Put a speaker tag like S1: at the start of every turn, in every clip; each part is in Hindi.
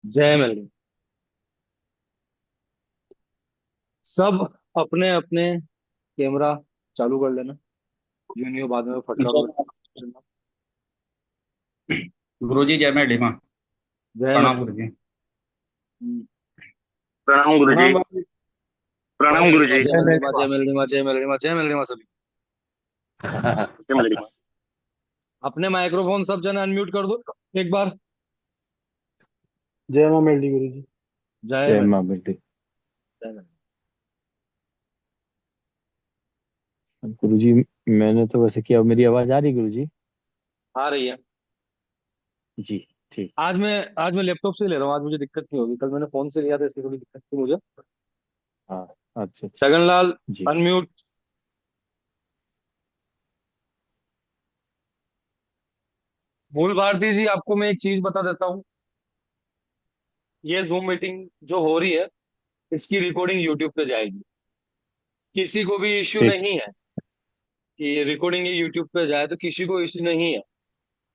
S1: जय मल्ली। सब अपने अपने कैमरा चालू कर लेना। यूं नहीं हो बाद में फट करोगे सब।
S2: गुरु जी जय मैं
S1: जय
S2: प्रणाम
S1: मल्ली।
S2: गुरु जी।
S1: हम्म।
S3: प्रणाम गुरुजी।
S4: प्रणाम बाबू।
S1: जय
S3: प्रणाम
S1: मल्ली माँ,
S3: गुरुजी।
S1: जय
S4: जय
S1: मल्ली माँ,
S4: मेरे
S1: जय मल्ली माँ, जय मल्ली माँ, जय मल्ली माँ सभी।
S3: जय मलरी।
S1: अपने माइक्रोफोन सब जने अनम्यूट कर दो एक बार।
S4: जय मां मेलडी गुरु जी।
S1: जय
S4: जय
S1: मल्ली।
S4: मां बेटी।
S1: जय मल्ली।
S4: गुरु जी, मैंने तो वैसे किया। मेरी आवाज आ रही गुरु जी?
S1: आ रही है।
S4: जी। ठीक।
S1: आज मैं लैपटॉप से ले रहा हूँ, आज मुझे दिक्कत नहीं होगी। कल मैंने फोन से लिया था इसलिए थोड़ी दिक्कत थी मुझे।
S4: हाँ। अच्छा अच्छा।
S1: छगनलाल,
S4: जी।
S1: अनम्यूट। मूल भारती जी, आपको मैं एक चीज बता देता हूँ। ये जूम मीटिंग जो हो रही है, इसकी रिकॉर्डिंग यूट्यूब पे जाएगी। किसी को भी इश्यू
S4: ठीक।
S1: नहीं है कि रिकॉर्डिंग ये यूट्यूब पे जाए, तो किसी को इश्यू नहीं है।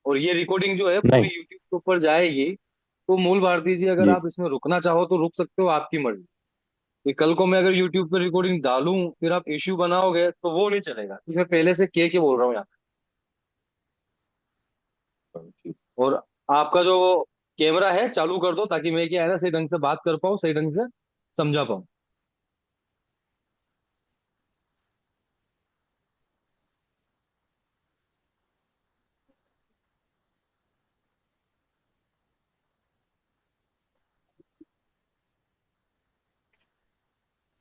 S1: और ये रिकॉर्डिंग जो है पूरी
S4: नहीं।
S1: यूट्यूब के ऊपर जाएगी। तो मूल भारती जी, अगर
S4: जी।
S1: आप इसमें रुकना चाहो तो रुक सकते हो, आपकी मर्जी। कि कल को मैं अगर यूट्यूब पे रिकॉर्डिंग डालूं, फिर आप इश्यू बनाओगे तो वो नहीं चलेगा, क्योंकि मैं पहले से के बोल रहा हूँ यहाँ
S4: ठीक।
S1: पे। और आपका जो कैमरा है चालू कर दो, ताकि मैं क्या है ना, सही ढंग से बात कर पाऊँ, सही ढंग से समझा पाऊँ।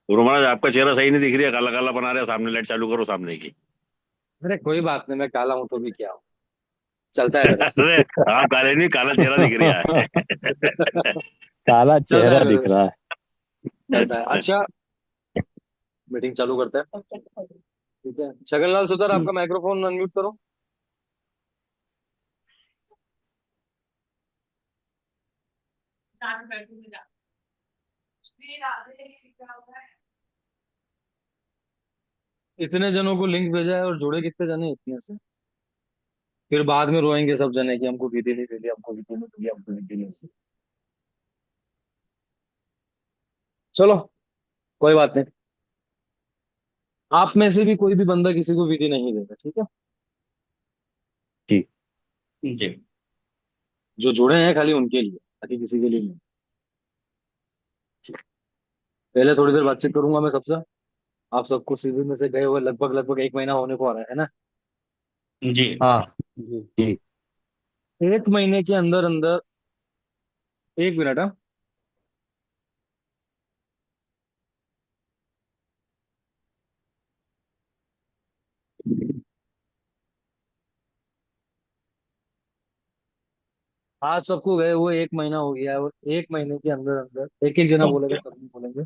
S3: गुरु महाराज आपका चेहरा सही नहीं दिख रहा, काला काला बना रहे, सामने लाइट चालू करो सामने की।
S1: अरे कोई बात नहीं, मैं काला हूं तो भी क्या हूँ, चलता है मेरा।
S3: अरे आप काले नहीं, काला चेहरा दिख रहा है।
S4: काला
S1: चलता
S4: चेहरा
S1: है
S4: दिख
S1: मेरा।
S4: रहा है।
S1: चलता है। अच्छा, मीटिंग चालू करते हैं। ठीक है, छगनलाल सुधर,
S4: जी।
S1: आपका माइक्रोफोन अनम्यूट करो। इतने जनों को लिंक भेजा है और जुड़े कितने जने इतने से? फिर बाद में रोएंगे सब जने कि हमको विधि नहीं मिली, हमको विधि नहीं मिली, हमको विधि नहीं मिली। चलो, कोई बात नहीं। आप में से भी कोई भी बंदा किसी को विधि नहीं देगा, ठीक है?
S4: जी।
S2: जी।
S1: जो जुड़े हैं खाली उनके लिए, बाकी किसी के लिए नहीं।
S4: जी।
S1: पहले थोड़ी देर बातचीत करूंगा मैं सबसे। आप सबको शिविर में से गए हुए लगभग लगभग एक महीना होने को आ रहा है ना?
S2: जी।
S4: हाँ। जी जी।
S1: एक महीने के अंदर अंदर, एक मिनट, हाँ। आज सबको गए हुए एक महीना हो गया है, और एक महीने के अंदर अंदर एक एक जना बोलेगा, सब नहीं बोलेंगे।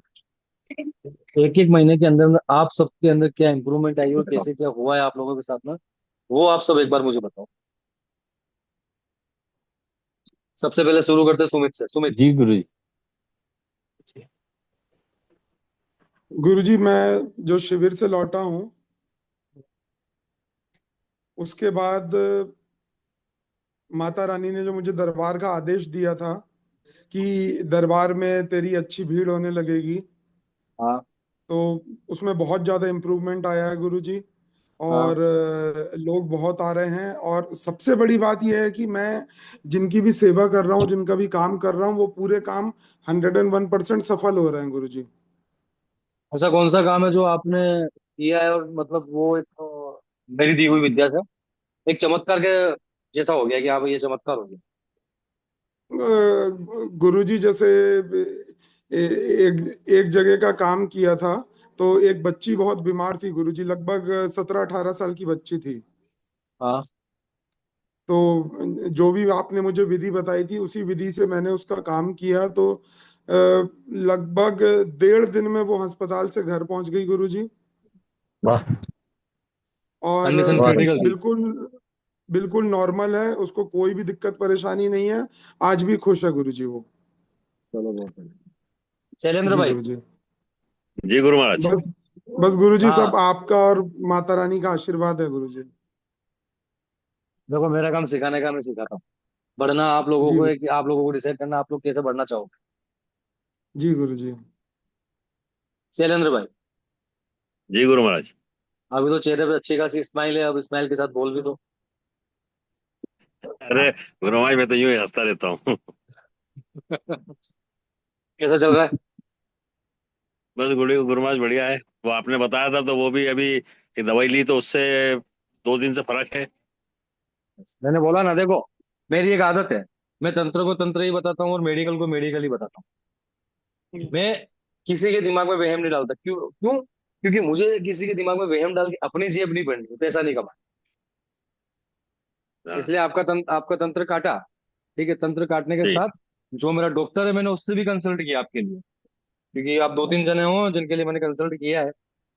S1: एक एक महीने के अंदर अंदर आप सबके अंदर क्या इंप्रूवमेंट आई और कैसे क्या हुआ है आप लोगों के साथ में, वो आप सब एक बार मुझे बताओ। सबसे पहले शुरू करते हैं सुमित से। सुमित।
S4: जी गुरु जी। जी।
S5: गुरुजी, मैं जो शिविर से लौटा हूँ उसके बाद माता रानी ने जो मुझे दरबार का आदेश दिया था कि दरबार में तेरी अच्छी भीड़ होने लगेगी,
S1: हाँ।
S5: तो उसमें बहुत ज्यादा इम्प्रूवमेंट आया है गुरुजी।
S1: हाँ।
S5: और लोग बहुत आ रहे हैं, और सबसे बड़ी बात यह है कि मैं जिनकी भी सेवा कर रहा हूँ, जिनका भी काम कर रहा हूँ, वो पूरे काम 101% सफल हो रहे हैं गुरुजी।
S1: ऐसा कौन सा काम है जो आपने किया है, और मतलब वो एक मेरी दी हुई विद्या से एक चमत्कार के जैसा हो गया कि हाँ भाई ये चमत्कार हो गया?
S5: गुरुजी, जैसे एक एक जगह का काम किया था, तो एक बच्ची बहुत बीमार थी गुरुजी, लगभग 17-18 साल की बच्ची थी।
S1: हाँ।
S5: तो जो भी आपने मुझे विधि बताई थी, उसी विधि से मैंने उसका काम किया, तो लगभग 1.5 दिन में वो अस्पताल से घर पहुंच गई गुरुजी।
S4: वाह।
S5: और
S1: कंडीशन
S4: बहुत
S1: क्रिटिकल
S4: अच्छा।
S1: थी?
S5: बिल्कुल बिल्कुल नॉर्मल है, उसको कोई भी दिक्कत परेशानी नहीं है। आज भी खुश है गुरुजी वो।
S1: चलो, बहुत बढ़िया। शैलेंद्र
S5: जी
S1: भाई।
S5: गुरुजी।
S3: जी गुरु महाराज।
S5: बस बस गुरुजी, सब
S1: हाँ,
S5: आपका और माता रानी का आशीर्वाद है गुरुजी।
S1: देखो मेरा काम सिखाने का, मैं सिखाता हूँ। बढ़ना आप लोगों
S5: जी
S1: को है कि आप लोगों को डिसाइड करना आप लोग कैसे बढ़ना चाहोगे।
S5: जी गुरुजी।
S1: शैलेंद्र भाई,
S3: जी गुरु महाराज।
S1: अभी तो चेहरे पे अच्छी खासी स्माइल है, अब स्माइल के साथ बोल भी दो।
S3: अरे गुरु महाराज, मैं तो यूं ही हंसता रहता हूँ।
S1: कैसा चल रहा है?
S3: बस गुरु महाराज बढ़िया है। वो आपने बताया था तो वो भी अभी एक दवाई ली तो उससे 2 दिन से फर्क है।
S1: मैंने बोला ना, देखो मेरी एक आदत है, मैं तंत्र को तंत्र ही बताता हूँ और मेडिकल को मेडिकल ही बताता हूँ। मैं किसी के दिमाग में वहम नहीं डालता। क्यों क्यों? क्योंकि मुझे किसी के दिमाग में वहम डाल के अपनी जेब नहीं भरनी, पैसा नहीं कमाना।
S3: हाँ।
S1: इसलिए आपका तंत्र काटा। ठीक है, तंत्र काटने के
S3: जी।
S1: साथ जो मेरा डॉक्टर है मैंने उससे भी कंसल्ट किया आपके लिए, क्योंकि आप 2-3 जने हो जिनके लिए मैंने कंसल्ट किया है।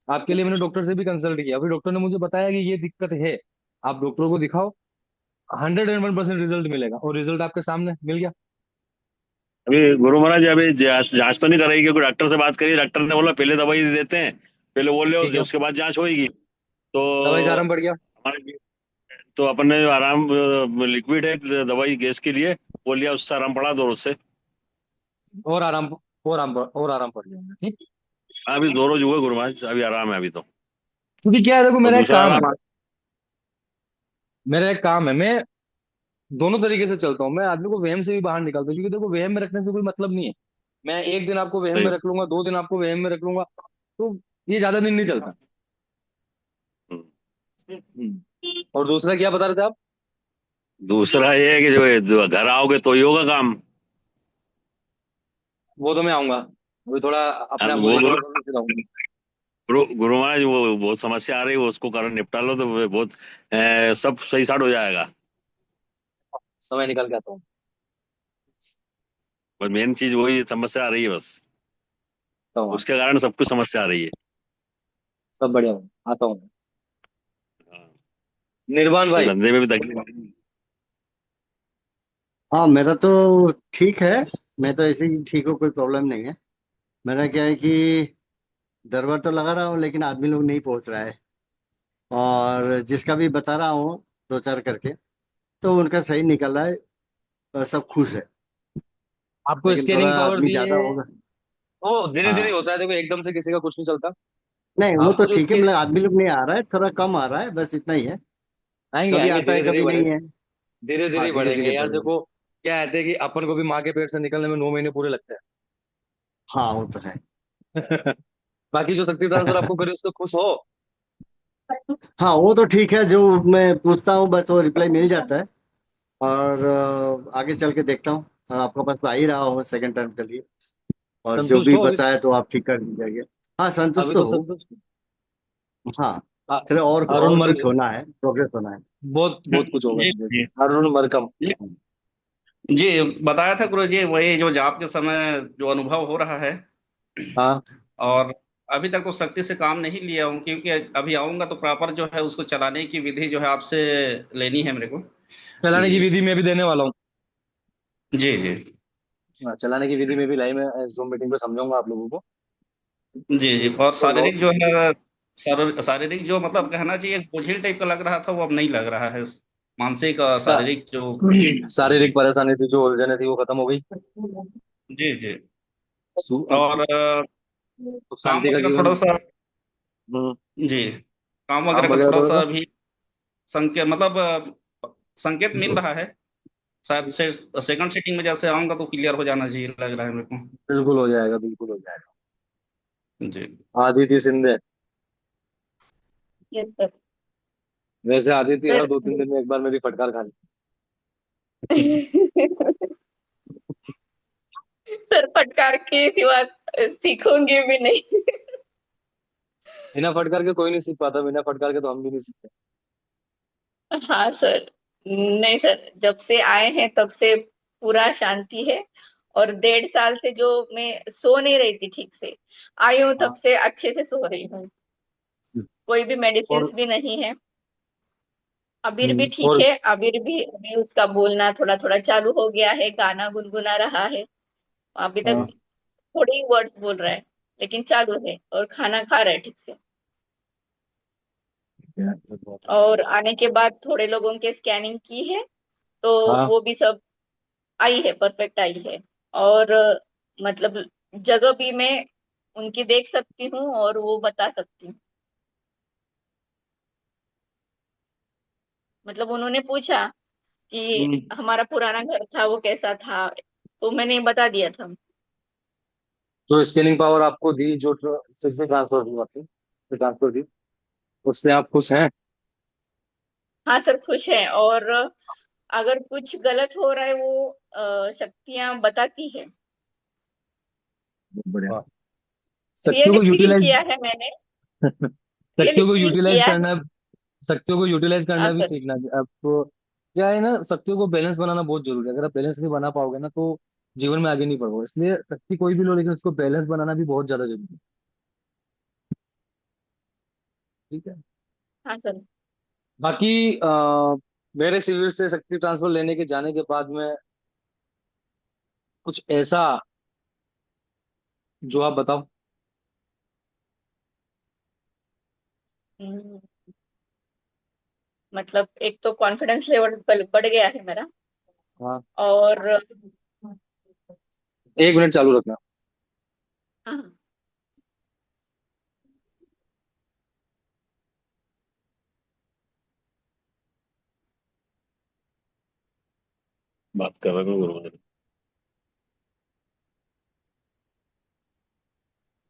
S1: आपके लिए मैंने डॉक्टर से भी कंसल्ट किया, अभी डॉक्टर ने मुझे बताया कि ये दिक्कत है, आप डॉक्टर को दिखाओ, 101% रिजल्ट मिलेगा, और रिजल्ट आपके सामने मिल गया।
S3: अभी गुरु महाराज अभी जांच जांच तो नहीं कराई क्योंकि डॉक्टर से बात करी, डॉक्टर ने बोला पहले दवाई देते हैं, पहले वो
S1: ठीक
S3: लो
S1: है,
S3: उसके बाद जांच होगी। तो
S1: दवाई से आराम पड़ गया।
S3: हमारे तो अपन ने आराम, लिक्विड है दवाई गैस के लिए, वो लिया, उससे आराम पड़ा दो रोज से।
S1: और आराम, और आराम पड़ गया, ठीक।
S3: हाँ, अभी 2 रोज हुए गुरु महाराज, अभी आराम है अभी तो।
S1: क्योंकि क्या है, देखो
S3: और
S1: मेरा एक
S3: दूसरा
S1: काम है,
S3: आराम
S1: मैं दोनों तरीके से चलता हूँ। मैं आदमी को वहम से भी बाहर निकालता हूँ, क्योंकि देखो वहम में रखने से कोई मतलब नहीं है। मैं एक दिन आपको वहम में
S3: सही।
S1: रख लूंगा, 2 दिन आपको वहम में रख लूंगा, तो ये ज्यादा दिन नहीं चलता।
S3: हम्म।
S1: और दूसरा क्या बता रहे थे आप?
S3: दूसरा ये है कि जो घर आओगे तो ही होगा काम।
S1: वो तो मैं आऊंगा, अभी थोड़ा
S3: हाँ,
S1: अपने आप
S3: तो
S1: को
S3: वो
S1: रिकवर करके फिर आऊंगा।
S3: गुरु महाराज, वो बहुत समस्या आ रही है, वो उसको कारण निपटा लो तो वो बहुत सब सही साट हो जाएगा।
S1: समय निकाल के आता हूँ।
S3: पर मेन चीज वही समस्या आ रही है बस।
S1: आता हूँ,
S3: उसके कारण सब कुछ समस्या आ रही है।
S1: सब बढ़िया हूँ, आता हूँ।
S3: हाँ,
S1: निर्वाण
S3: तो
S1: भाई।
S3: धंधे में भी तकलीफ आ रही है।
S6: हाँ, मेरा तो ठीक है। मैं तो ऐसे ही ठीक हूँ, कोई प्रॉब्लम नहीं है। मेरा क्या है कि दरबार तो लगा रहा हूँ लेकिन आदमी लोग नहीं पहुंच रहा है। और जिसका भी बता रहा हूँ 2-4 करके, तो उनका सही निकल रहा है। सब खुश है।
S1: आपको
S6: लेकिन थोड़ा
S1: स्कैनिंग पावर
S6: आदमी
S1: दिए,
S6: ज्यादा होगा।
S1: वो धीरे धीरे
S6: हाँ,
S1: होता है, देखो एकदम से किसी का कुछ नहीं चलता।
S6: नहीं वो तो
S1: आपको जो
S6: ठीक है,
S1: इसके
S6: मतलब आदमी लोग नहीं आ रहा है, थोड़ा कम आ रहा है, बस इतना ही है।
S1: आएंगे
S6: कभी
S1: आएंगे
S6: आता है
S1: धीरे धीरे
S6: कभी
S1: बढ़े,
S6: नहीं है।
S1: धीरे धीरे
S6: हाँ,
S1: ही
S6: धीरे
S1: बढ़ेंगे
S6: धीरे
S1: यार।
S6: बढ़ेगा।
S1: देखो क्या है कि अपन को भी माँ के पेट से निकलने में 9 महीने पूरे लगते
S6: हाँ, वो तो है।
S1: हैं। बाकी जो शक्ति ट्रांसफर आपको करे उससे खुश हो।
S6: हाँ, वो तो ठीक है, जो मैं पूछता हूँ बस वो रिप्लाई मिल जाता है। और आगे चल के देखता हूँ। आपके पास तो आ ही रहा हूँ सेकंड टर्म के लिए। और जो
S1: संतुष्ट
S6: भी
S1: हो अभी?
S6: बचा है तो आप ठीक कर दीजिएगा। हाँ, संतुष्ट
S1: अभी
S6: तो
S1: तो
S6: हूँ।
S1: संतुष्ट
S6: हाँ,
S1: आ-
S6: चलो, और
S1: अरुण
S6: और
S1: मर्ग,
S6: कुछ होना है, प्रोग्रेस होना है।
S1: बहुत बहुत कुछ होगा
S2: जी
S1: धीरे
S2: जी
S1: धीरे। अरुण मरकम।
S2: जी जी, बताया था गुरु जी, वही जो जाप के समय जो अनुभव हो रहा है।
S1: हाँ,
S2: और अभी तक तो सख्ती से काम नहीं लिया हूँ, क्योंकि अभी आऊंगा तो प्रॉपर जो है उसको चलाने की विधि जो है आपसे लेनी है मेरे को।
S1: चलाने की
S2: जी
S1: विधि में भी देने वाला हूँ।
S2: जी जी
S1: हाँ, चलाने की विधि में भी लाइव में जूम मीटिंग पे समझाऊंगा आप लोगों को।
S2: जी जी। और
S1: और
S2: शारीरिक जो है, शारीरिक जो मतलब कहना चाहिए बोझिल टाइप का लग रहा था, वो अब नहीं लग रहा है। मानसिक और शारीरिक जो।
S1: शारीरिक परेशानी थी, जो उलझने थी, वो खत्म हो गई।
S2: जी जी।
S1: अब
S2: और
S1: अब
S2: काम
S1: शांति का
S2: वगैरह थोड़ा
S1: जीवन।
S2: सा।
S1: हम्म,
S2: जी। काम
S1: काम
S2: वगैरह का
S1: वगैरह
S2: थोड़ा
S1: थोड़ा
S2: सा
S1: सा
S2: अभी संकेत, मतलब संकेत मिल रहा है। शायद से सेकंड सीटिंग में जैसे आऊंगा तो क्लियर हो जाना चाहिए, लग रहा है मेरे को।
S1: बिल्कुल हो जाएगा, बिल्कुल हो जाएगा।
S2: जी
S1: आदिति सिंधे,
S7: यस सर।
S1: वैसे आदिति हर
S7: सर
S1: 2-3 दिन में एक बार मेरी फटकार खा ली।
S7: सर फटकार के सिवा सीखोगे भी नहीं।
S1: बिना फटकार के कोई नहीं सीख पाता, बिना फटकार के तो हम भी नहीं सीखते।
S7: हाँ सर। नहीं सर, जब से आए हैं तब से पूरा शांति है। और 1.5 साल से जो मैं सो नहीं रही थी ठीक से, आई हूँ तब
S1: हाँ,
S7: से अच्छे से सो रही हूँ। कोई भी मेडिसिन
S1: और
S7: भी नहीं है। अबीर भी ठीक
S1: और
S7: है, अभी उसका बोलना थोड़ा थोड़ा चालू हो गया है, गाना गुनगुना रहा है। अभी तक
S1: हाँ,
S7: थोड़े ही वर्ड्स बोल रहा है, लेकिन चालू है और खाना खा रहा है ठीक से।
S6: बहुत अच्छा।
S7: और आने के बाद थोड़े लोगों के स्कैनिंग की है, तो
S1: हाँ,
S7: वो भी सब आई है, परफेक्ट आई है। और मतलब जगह भी मैं उनकी देख सकती हूँ और वो बता सकती हूँ। मतलब उन्होंने पूछा कि
S1: हम्म।
S7: हमारा पुराना घर था वो कैसा था, तो मैंने बता दिया था।
S1: जो स्केलिंग पावर आपको दी, जो सिग्नल ट्रांसफर हुआ थी, ट्रांसफर दी, उससे आप खुश हैं?
S7: हाँ सर, खुश है। और अगर कुछ गलत हो रहा है वो शक्तियां बताती है।
S1: बहुत बढ़िया।
S4: वाह।
S1: शक्तियों
S7: रियली
S1: को
S7: फील
S1: यूटिलाइज
S7: किया है मैंने। रियली
S1: शक्तियों को
S7: फील
S1: यूटिलाइज
S7: किया है।
S1: करना, शक्तियों को यूटिलाइज
S7: हाँ
S1: करना भी
S7: सर।
S1: सीखना चाहिए आपको। क्या है ना, शक्तियों को बैलेंस बनाना बहुत जरूरी है। अगर आप बैलेंस नहीं बना पाओगे ना, तो जीवन में आगे नहीं बढ़ोगे। इसलिए शक्ति कोई भी लो, लेकिन उसको बैलेंस बनाना भी बहुत ज्यादा जरूरी है। ठीक है।
S7: हाँ सर।
S1: बाकी मेरे शिविर से शक्ति ट्रांसफर लेने के जाने के बाद में कुछ ऐसा जो आप बताओ।
S7: हम्म, मतलब एक तो कॉन्फिडेंस लेवल बढ़ गया है मेरा।
S1: हाँ,
S7: और
S1: 1 मिनट चालू रखना।
S7: हाँ।
S3: बात कर रहे हैं गुरु।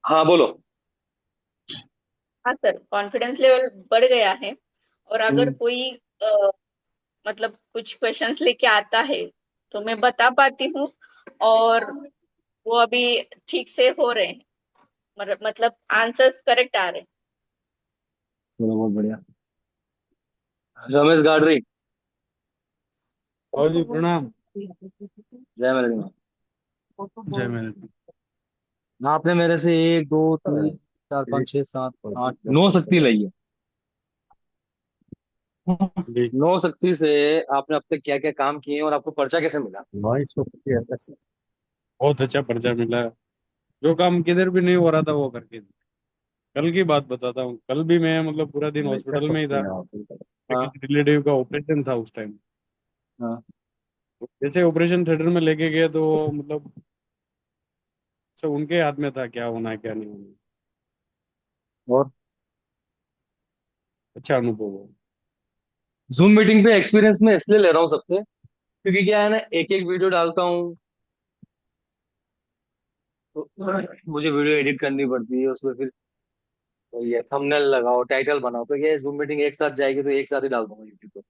S1: हाँ बोलो।
S7: हाँ सर, कॉन्फिडेंस लेवल बढ़ गया है। और अगर
S1: हम्म।
S7: कोई मतलब कुछ क्वेश्चंस लेके आता है तो मैं बता पाती हूँ। और वो अभी ठीक से हो रहे हैं। मतलब आंसर्स करेक्ट आ रहे हैं।
S1: चलो, बहुत बढ़िया। रमेश गाडरी।
S8: और जी प्रणाम।
S1: जय मेरे दी।
S8: जय मेरे।
S1: आपने मेरे से 1 2 3 4 5 6 7 8 9 शक्ति ली है।
S8: जी।
S1: 9 शक्ति से आपने अब तक क्या क्या काम किए हैं और आपको पर्चा कैसे मिला?
S8: नॉइस बहुत अच्छा पर्चा मिला है। जो काम किधर भी नहीं हो रहा था वो करके दी। कल की बात बताता हूँ, कल भी मैं मतलब पूरा दिन हॉस्पिटल में ही था।
S1: हाँ,
S8: एक रिलेटिव का ऑपरेशन था उस टाइम।
S1: हाँ।
S8: जैसे ऑपरेशन थिएटर में लेके गए तो मतलब सब उनके हाथ में था, क्या होना है क्या नहीं होना है।
S1: और
S8: अच्छा अनुभव हुआ।
S1: जूम मीटिंग पे एक्सपीरियंस में इसलिए ले रहा हूँ सबसे, क्योंकि क्या है ना, एक एक वीडियो डालता हूँ तो मुझे वीडियो एडिट करनी पड़ती है, उसमें फिर ये थंबनेल लगाओ, टाइटल बनाओ, तो ये जूम मीटिंग एक साथ जाएगी तो एक साथ ही डाल दूंगा यूट्यूब पे।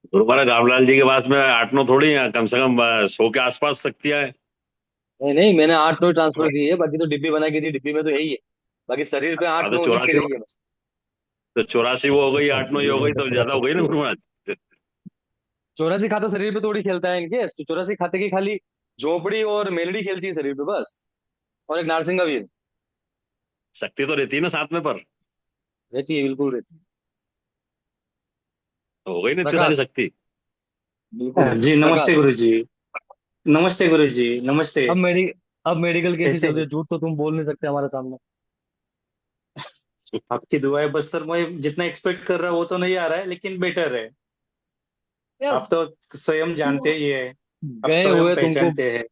S3: गुरु महाराज रामलाल जी के पास में 8 9 थोड़ी है, कम से कम 100 के आसपास शक्तियां है।
S1: नहीं नहीं, मैंने 8 9 ट्रांसफर दी है, बाकी तो डिब्बी बना के दी, डिब्बी में तो यही है। बाकी शरीर पे
S3: हाँ,
S1: आठ
S3: तो
S1: नौ दिख
S3: 84
S1: रही है बस।
S3: तो 84 वो हो गई, 8 9 ये हो गई, तो ज्यादा हो गई ना गुरु महाराज।
S1: 84 खाता शरीर पे थोड़ी खेलता है इनके, तो 84 खाते की खाली झोपड़ी और मेलड़ी खेलती है शरीर पे बस। और एक नारसिंगा वीर
S3: शक्ति तो रहती है ना साथ में, पर
S1: रहती है, बिल्कुल रहती है।
S3: तो हो गई ना इतनी सारी
S1: प्रकाश,
S3: शक्ति।
S1: बिल्कुल
S9: जी नमस्ते
S1: प्रकाश।
S9: गुरु जी। नमस्ते गुरु जी, नमस्ते।
S1: अब मेडी अब मेडिकल कैसी
S9: कैसे
S1: चल रही
S9: हैं?
S1: है? झूठ तो तुम बोल नहीं सकते हमारे सामने।
S9: आपकी दुआ है बस सर, मैं जितना एक्सपेक्ट कर रहा वो तो नहीं आ रहा है, लेकिन बेटर है।
S1: यार,
S9: आप तो स्वयं जानते ही है। आप
S1: गए
S9: स्वयं
S1: हुए तुमको
S9: पहचानते हैं।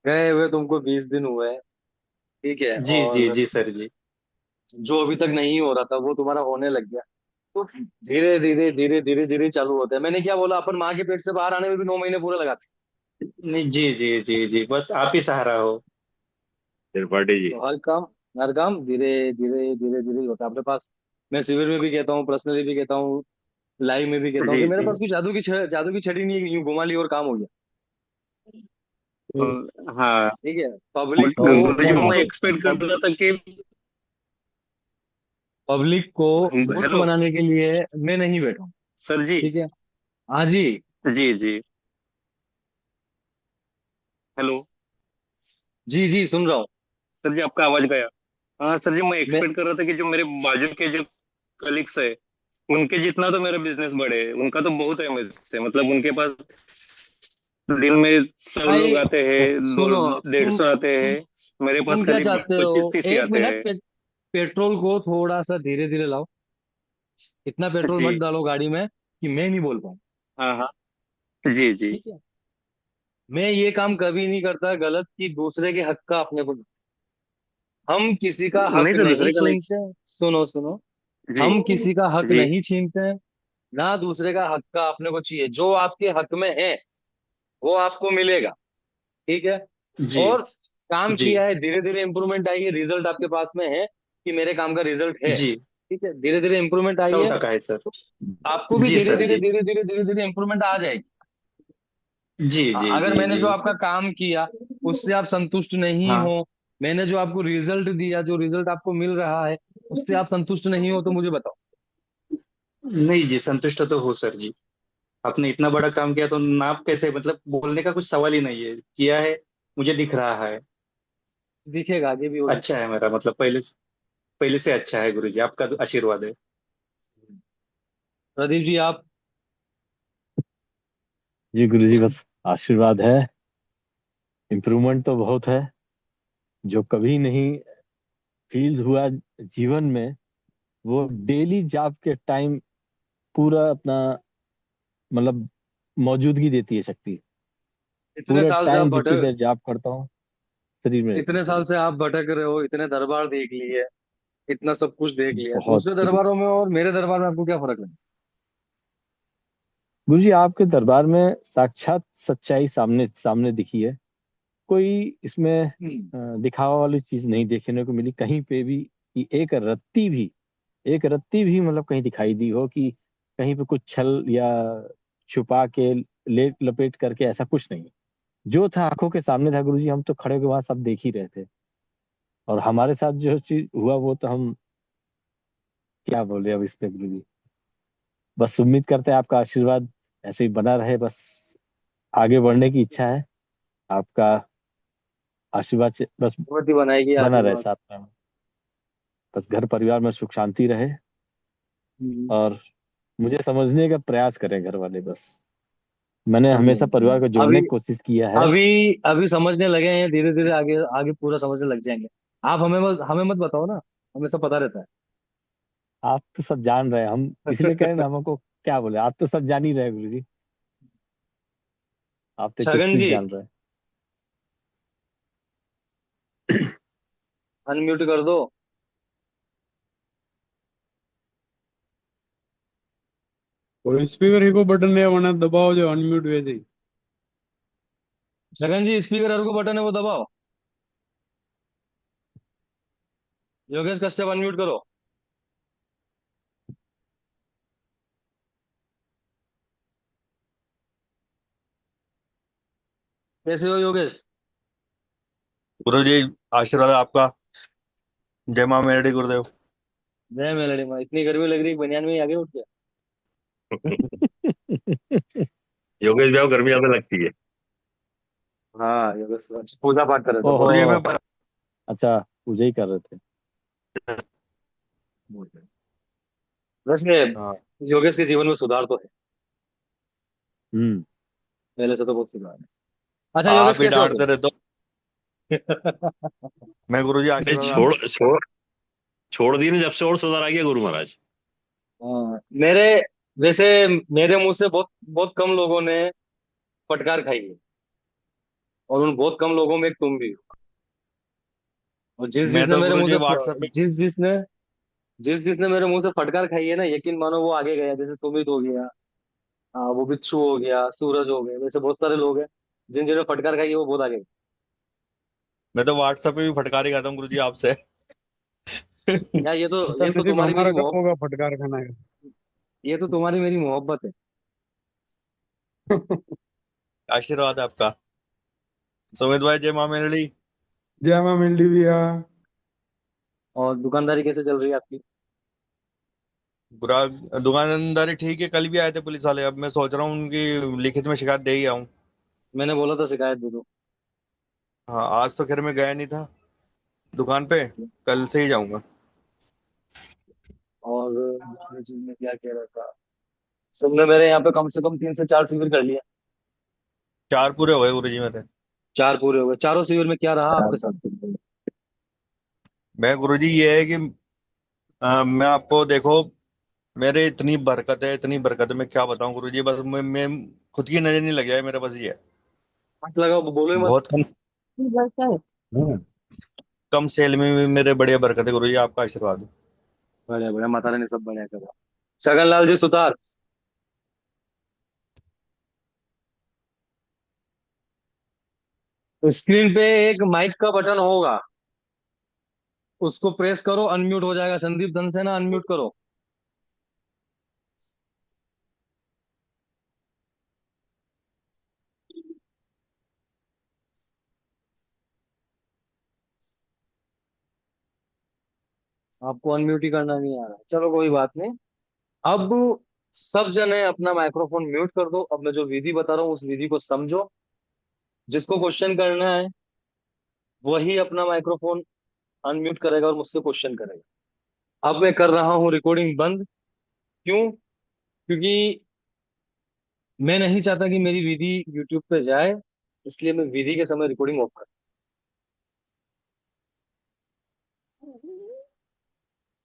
S1: गए हुए तुमको 20 दिन हुए हैं, ठीक है?
S9: जी जी
S1: और
S9: जी सर जी।
S1: जो अभी तक नहीं हो रहा था वो तुम्हारा होने लग गया। तो धीरे धीरे धीरे धीरे धीरे चालू होता है। मैंने क्या बोला, अपन माँ के पेट से बाहर आने में भी 9 महीने पूरे लगा सकते
S9: नहीं जी जी जी जी, बस आप ही सहारा हो।
S3: त्रिपाठी जी।
S1: हैं। तो हर काम धीरे धीरे धीरे धीरे ही होता है अपने पास। मैं शिविर में भी कहता हूँ, पर्सनली भी कहता हूँ, लाइव में भी कहता हूँ
S9: जी
S1: कि मेरे
S9: जी।
S1: पास कोई जादू की छड़ी नहीं है, यूं घुमा ली और काम हो गया।
S9: हाँ।
S1: ठीक है। पब्लिक को
S9: गुरु जी
S1: पब्लिक
S9: मैं
S1: को
S9: एक्सपेक्ट कर
S1: पब,
S9: रहा था कि
S1: पब्लिक को मूर्ख
S9: हेलो
S1: बनाने के लिए मैं नहीं बैठा हूँ।
S9: सर जी।
S1: ठीक है। हाँ जी।
S9: जी जी। हेलो
S1: जी जी, सुन रहा हूँ।
S9: सर जी, आपका आवाज गया। हाँ सर जी, मैं
S1: मैं
S9: एक्सपेक्ट कर रहा था कि जो मेरे बाजू के जो कलीग्स है उनके जितना तो मेरा बिजनेस बढ़े। उनका तो बहुत है मुझसे, मतलब उनके पास दिन में 100 लोग
S1: भाई
S9: आते हैं, दो
S1: सुनो,
S9: 150 आते हैं। मेरे पास
S1: तुम क्या
S9: खाली
S1: चाहते हो?
S9: 25 30 ही
S1: एक
S9: आते
S1: मिनट,
S9: हैं।
S1: पेट्रोल को थोड़ा सा धीरे धीरे लाओ। इतना पेट्रोल
S9: जी।
S1: मत डालो गाड़ी में कि मैं नहीं बोल पाऊँ।
S9: हाँ हाँ। जी जी।
S1: ठीक है। मैं ये काम कभी नहीं करता गलत कि दूसरे के हक का अपने को, हम किसी का हक
S9: नहीं सर,
S1: नहीं
S9: दूसरे का नहीं।
S1: छीनते। सुनो सुनो,
S9: जी
S1: हम किसी का हक
S9: जी
S1: नहीं छीनते हैं, ना दूसरे का हक का अपने को चाहिए। जो आपके हक में है वो आपको मिलेगा। ठीक है।
S9: जी
S1: और काम
S9: जी
S1: किया है, धीरे धीरे इंप्रूवमेंट आई है, रिजल्ट आपके पास में है कि मेरे काम का रिजल्ट है।
S9: जी।
S1: ठीक है, धीरे धीरे इंप्रूवमेंट आई
S9: सौ
S1: है,
S9: टका है सर।
S1: तो आपको भी
S9: जी
S1: धीरे
S9: सर
S1: धीरे
S9: जी।
S1: धीरे धीरे धीरे धीरे इंप्रूवमेंट आ जाएगी।
S9: जी जी
S1: अगर
S9: जी
S1: मैंने
S9: जी।
S1: जो आपका काम किया उससे आप संतुष्ट नहीं
S9: हाँ।
S1: हो, मैंने जो आपको रिजल्ट दिया, जो रिजल्ट आपको मिल रहा है उससे आप संतुष्ट नहीं हो, तो मुझे बताओ।
S9: नहीं जी, संतुष्ट तो हो सर जी। आपने इतना बड़ा काम किया तो नाप कैसे, मतलब बोलने का कुछ सवाल ही नहीं है, किया है, मुझे दिख रहा है।
S1: दिखेगा, आगे भी होगा।
S9: अच्छा है मेरा, मतलब पहले से अच्छा है गुरु जी, आपका तो आशीर्वाद है।
S1: प्रदीप जी आप।
S4: जी गुरुजी, बस आशीर्वाद है। इम्प्रूवमेंट तो बहुत है, जो कभी नहीं फील हुआ जीवन में, वो डेली जॉब के टाइम पूरा अपना मतलब मौजूदगी देती है शक्ति।
S1: इतने
S4: पूरा
S1: साल से आप
S4: टाइम जितनी
S1: भटक
S4: देर जॉब करता हूँ शरीर में रहती है
S1: इतने साल
S4: पूरी।
S1: से आप भटक रहे हो, इतने दरबार देख लिए, इतना सब कुछ देख लिया,
S4: बहुत
S1: दूसरे
S4: गुरु
S1: दरबारों में और मेरे दरबार में आपको क्या फर्क है?
S4: गुरु जी, आपके दरबार में साक्षात सच्चाई सामने सामने दिखी है। कोई इसमें
S1: हम्म।
S4: दिखावा वाली चीज नहीं देखने को मिली कहीं पे भी, कि एक रत्ती भी मतलब कहीं दिखाई दी हो कि कहीं पे कुछ छल या छुपा के लेट लपेट करके, ऐसा कुछ नहीं। जो था आंखों के सामने था गुरुजी, हम तो खड़े होके वहां सब देख ही रहे थे। और हमारे साथ जो चीज हुआ वो तो हम क्या बोले अब इस पे गुरुजी। बस उम्मीद करते हैं आपका आशीर्वाद ऐसे ही बना रहे, बस आगे बढ़ने की इच्छा है। आपका आशीर्वाद से बस
S1: भगवती बनाएगी
S4: बना रहे
S1: आशीर्वाद।
S4: साथ में, बस घर परिवार में सुख शांति रहे।
S1: हम्म।
S4: और मुझे समझने का प्रयास करें घर वाले, बस मैंने हमेशा
S1: समझेंगे
S4: परिवार को
S1: समझेंगे।
S4: जोड़ने
S1: अभी
S4: की कोशिश किया है।
S1: अभी अभी समझने लगे हैं, धीरे धीरे आगे आगे पूरा समझने लग जाएंगे। आप हमें मत बताओ ना, हमें सब पता रहता है।
S4: आप तो सब जान रहे हैं, हम इसलिए कह रहे हैं ना, हमको क्या बोले, आप तो सब जान ही रहे हैं गुरु जी। आप तो एक एक
S1: छगन
S4: चीज
S1: जी
S4: जान रहे हैं।
S1: अनम्यूट कर दो।
S8: और स्पीकर ही को बटन है वरना दबाओ जो अनम्यूट वैसे ही।
S1: छगन जी स्पीकर को बटन है वो दबाओ। योगेश कश्यप अनम्यूट करो। कैसे हो योगेश?
S10: गुरु जी, आशीर्वाद है आपका। जय माँ मेलडी गुरुदेव।
S1: जय मेलडी माँ, इतनी गर्मी लग रही है, बनियान में ही आगे उठ गया।
S3: योगेश भैया को गर्मी ज्यादा लगती है।
S1: हाँ योगेश पूजा पाठ कर रहे थे,
S10: गुरु
S1: बोलो।
S10: जी
S4: ओहो,
S10: मैं
S4: अच्छा पूजा ही कर रहे थे।
S1: वैसे
S10: हाँ,
S1: योगेश के जीवन में सुधार तो है,
S4: हम्म।
S1: पहले से तो बहुत सुधार है। अच्छा योगेश
S10: आप ही
S1: कैसे हो
S10: डांटते रहते हो।
S1: तुम?
S10: मैं गुरु जी
S3: नहीं,
S10: आशीर्वाद आप।
S3: छोड़ दी ना जब से, और सुधार आ गया गुरु महाराज।
S1: हाँ, वैसे मेरे मुंह से बहुत बहुत कम लोगों ने फटकार खाई है, और उन बहुत कम लोगों में एक तुम भी हो। और जिस
S10: मैं
S1: जिसने
S10: तो
S1: मेरे
S10: गुरु
S1: मुंह
S10: जी
S1: से
S10: व्हाट्सएप पे।
S1: जिस जिसने मेरे मुंह से फटकार खाई है ना, यकीन मानो वो आगे गया। जैसे सुमित हो गया, हाँ वो बिच्छू हो गया, सूरज हो गए, वैसे बहुत सारे लोग हैं जिन जिन्होंने फटकार खाई है, वो बहुत आगे गए।
S10: मैं तो व्हाट्सएप पे भी फटकार ही खाता हूँ गुरु जी आपसे।
S1: यार
S8: ऐसा
S1: ये तो
S8: नसीब
S1: तुम्हारी मेरी
S8: हमारा कब
S1: मोहब्बत,
S8: होगा फटकार खाना है।
S1: ये तो तुम्हारी मेरी मोहब्बत है।
S10: आशीर्वाद है आपका। सुमित भाई, जय माँ मेलडी।
S5: जय मां मिल्डी भैया।
S1: और दुकानदारी कैसे चल रही है आपकी?
S10: बुरा दुकानदारी ठीक है, कल भी आए थे पुलिस वाले, अब मैं सोच रहा हूँ उनकी लिखित में शिकायत दे ही आऊँ।
S1: मैंने बोला था शिकायत दे दो।
S10: हाँ, आज तो खैर मैं गया नहीं था दुकान पे, कल से ही जाऊंगा।
S1: और दूसरी चीज में क्या कह रहा था, तुमने मेरे यहाँ पे कम से कम 3 से 4 शिविर कर लिया।
S10: 4 पूरे हो गए गुरु जी मेरे।
S1: 4 पूरे हो गए। चारों शिविर में क्या रहा आपके साथ?
S10: मैं गुरु जी ये है कि मैं आपको देखो, मेरे इतनी बरकत है, मैं क्या बताऊं गुरुजी। बस मैं खुद की नजर नहीं लग जाए मेरा, बस ये है।
S1: हाथ लगाओ, बोलो ही मत।
S10: बहुत कम हम्म, कम सेल में भी मेरे बढ़िया बरकत है गुरुजी, आपका आशीर्वाद है।
S1: बढ़िया बढ़िया, माता रानी सब बढ़िया करो। छगन लाल जी सुतार, स्क्रीन पे एक माइक का बटन होगा, उसको प्रेस करो, अनम्यूट हो जाएगा। संदीप धनसेना, अनम्यूट करो। आपको अनम्यूट ही करना नहीं आ रहा, चलो कोई बात नहीं। अब सब जने अपना माइक्रोफोन म्यूट कर दो। अब मैं जो विधि बता रहा हूँ उस विधि को समझो। जिसको क्वेश्चन करना है वही अपना माइक्रोफोन अनम्यूट करेगा और मुझसे क्वेश्चन करेगा। अब मैं कर रहा हूँ रिकॉर्डिंग बंद। क्यों? क्योंकि मैं नहीं चाहता कि मेरी विधि यूट्यूब पे जाए, इसलिए मैं विधि के समय रिकॉर्डिंग ऑफ कर